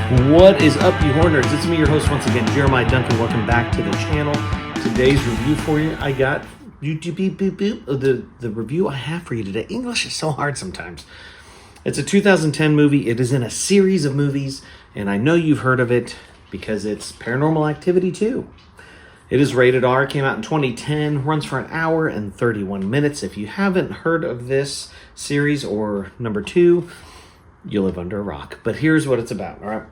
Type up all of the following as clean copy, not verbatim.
What is up, you horners? It's me, your host, once again, Jeremiah Duncan. Welcome back to the channel. Today's review for you, I got the review I have for you today. English is so hard sometimes. It's a 2010 movie. It is in a series of movies, and I know you've heard of it because it's Paranormal Activity 2. It is rated R, came out in 2010, runs for an hour and 31 minutes. If you haven't heard of this series or number 2, you live under a rock. But here's what it's about, all right?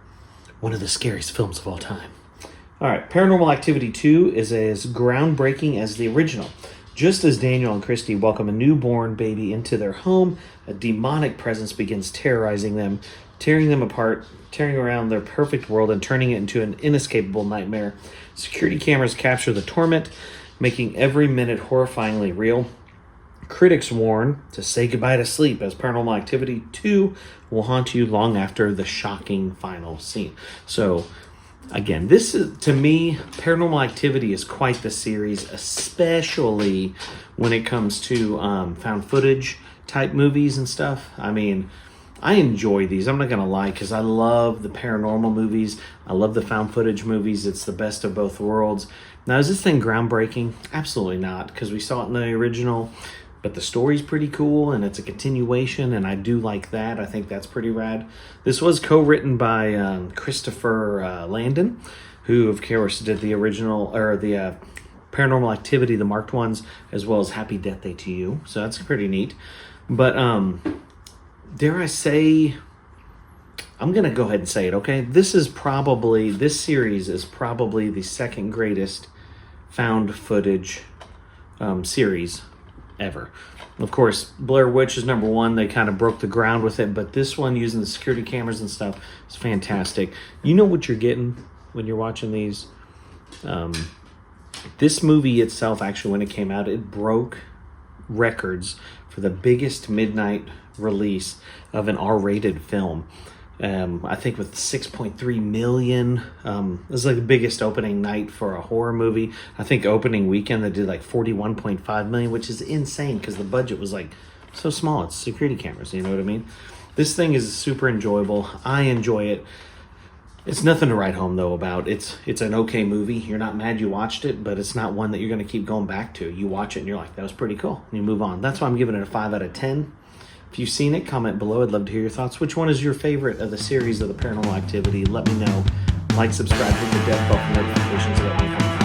One of the scariest films of all time. All right, Paranormal Activity 2 is as groundbreaking as the original. Just as Daniel and Christy welcome a newborn baby into their home, a demonic presence begins terrorizing them, tearing them apart, tearing around their perfect world and turning it into an inescapable nightmare. Security cameras capture the torment, making every minute horrifyingly real. Critics warn to say goodbye to sleep, as Paranormal Activity 2 will haunt you long after the shocking final scene. So, again, this is, to me, Paranormal Activity is quite the series, especially when it comes to found footage type movies and stuff. I mean, I enjoy these. I'm not going to lie, because I love the paranormal movies. I love the found footage movies. It's the best of both worlds. Now, is this thing groundbreaking? Absolutely not, because we saw it in the original. But the story's pretty cool, and it's a continuation, and I do like that. I think that's pretty rad. This was co-written by Christopher Landon, who, of course, did the original, or the Paranormal Activity, the marked ones, as well as Happy Death Day to You. So that's pretty neat. But, dare I say, I'm going to go ahead and say it, okay? This series is probably the second greatest found footage series ever. Of course, Blair Witch is number 1. They kind of broke the ground with it, but this one, using the security cameras and stuff, is fantastic. You know what you're getting when you're watching these. This movie itself, actually, when it came out, it broke records for the biggest midnight release of an R-rated film. I think with 6.3 million. This is like the biggest opening night for a horror movie. I think opening weekend they did like 41.5 million, which is insane because the budget was like so small. It's security cameras, you know what I mean? This thing is super enjoyable. I enjoy it. It's nothing to write home though about. It's an okay movie. You're not mad you watched it, but it's not one that you're going to keep going back to. You watch it and you're like, that was pretty cool. And you move on. That's why I'm giving it a 5 out of 10. If you've seen it, comment below. I'd love to hear your thoughts. Which one is your favorite of the series of the Paranormal Activity? Let me know. Like, subscribe, hit the bell for notifications so that when I come